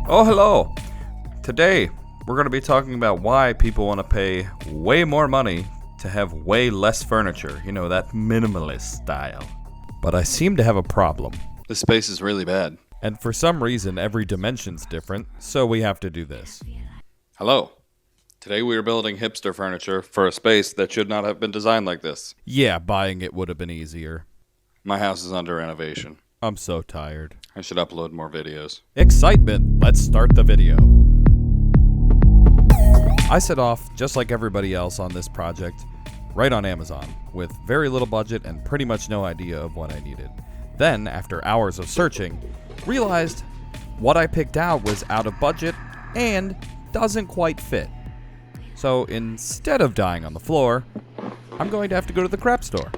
Oh, hello. Today, we're going to be talking about why people want to pay way more money to have way less furniture. You know, that minimalist style. But I seem to have a problem. This space is really bad. And for some reason, every dimension's different, so we have to do this. Hello. Today we are building hipster furniture for a space that should not have been designed like this. Yeah, buying it would have been easier. My house is under renovation. I'm so tired. I should upload more videos. Excitement! Let's start the video. I set off, just like everybody else on this project, right on Amazon, with very little budget and pretty much no idea of what I needed. Then, after hours of searching, realized what I picked out was out of budget and doesn't quite fit. So instead of dying on the floor, I'm going to have to go to the crap store.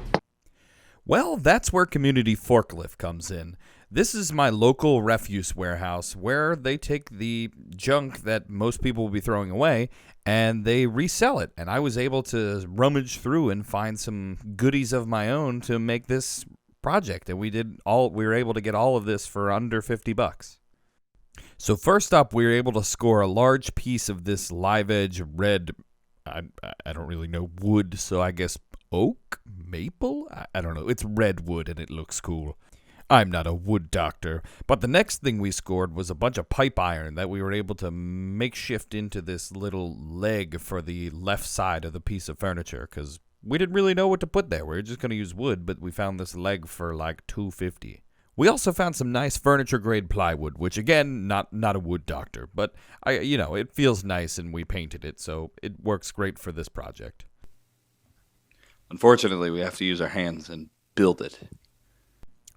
Well, that's where Community Forklift comes in. This is my local refuse warehouse where they take the junk that most people will be throwing away and they resell it. And I was able to rummage through and find some goodies of my own to make this project. And we were able to get all of this for under $50. So first up, we were able to score a large piece of this live edge red, I don't really know, wood, so I guess oak? Maple? I don't know. It's red wood and it looks cool. I'm not a wood doctor, but the next thing we scored was a bunch of pipe iron that we were able to makeshift into this little leg for the left side of the piece of furniture, because we didn't really know what to put there. We were just going to use wood, but we found this leg for like $2.50. We also found some nice furniture-grade plywood, which, again, not a wood doctor, but it feels nice and we painted it, so it works great for this project. Unfortunately, we have to use our hands and build it.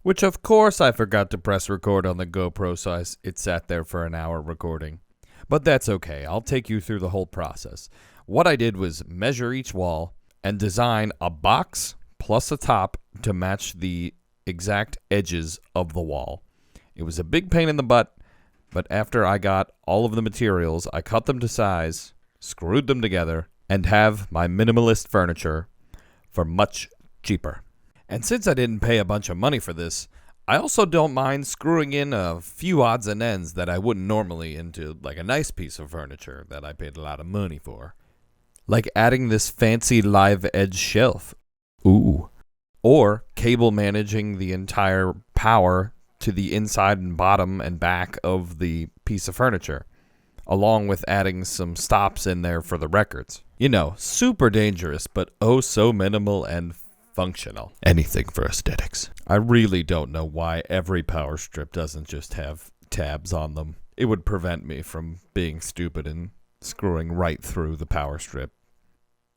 Which, of course, I forgot to press record on the GoPro, so it sat there for an hour recording. But that's okay. I'll take you through the whole process. What I did was measure each wall and design a box plus a top to match the exact edges of the wall. It was a big pain in the butt, but after I got all of the materials, I cut them to size, screwed them together, and have my minimalist furniture for much cheaper. And since I didn't pay a bunch of money for this, I also don't mind screwing in a few odds and ends that I wouldn't normally into like a nice piece of furniture that I paid a lot of money for. Like adding this fancy live edge shelf. Ooh. Or cable managing the entire power to the inside and bottom and back of the piece of furniture, along with adding some stops in there for the records. You know, super dangerous, but oh so minimal and functional. Anything for aesthetics. I really don't know why every power strip doesn't just have tabs on them. It would prevent me from being stupid and screwing right through the power strip.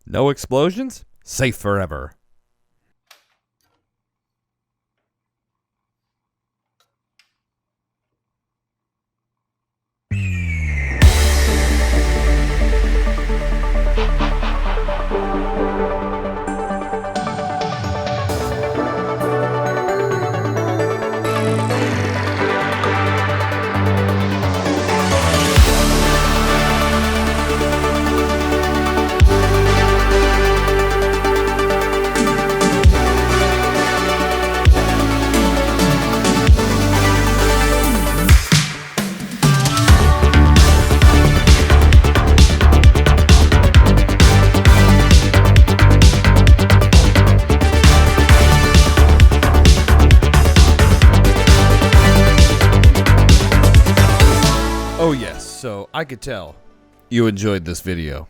No explosions? Safe forever. Oh yes, so I could tell you enjoyed this video,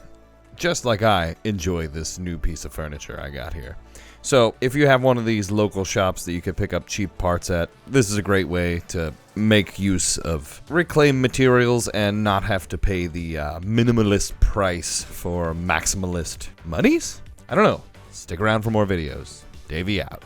just like I enjoy this new piece of furniture I got here. So if you have one of these local shops that you could pick up cheap parts at, this is a great way to make use of reclaimed materials and not have to pay the minimalist price for maximalist monies? I don't know. Stick around for more videos. Davey out.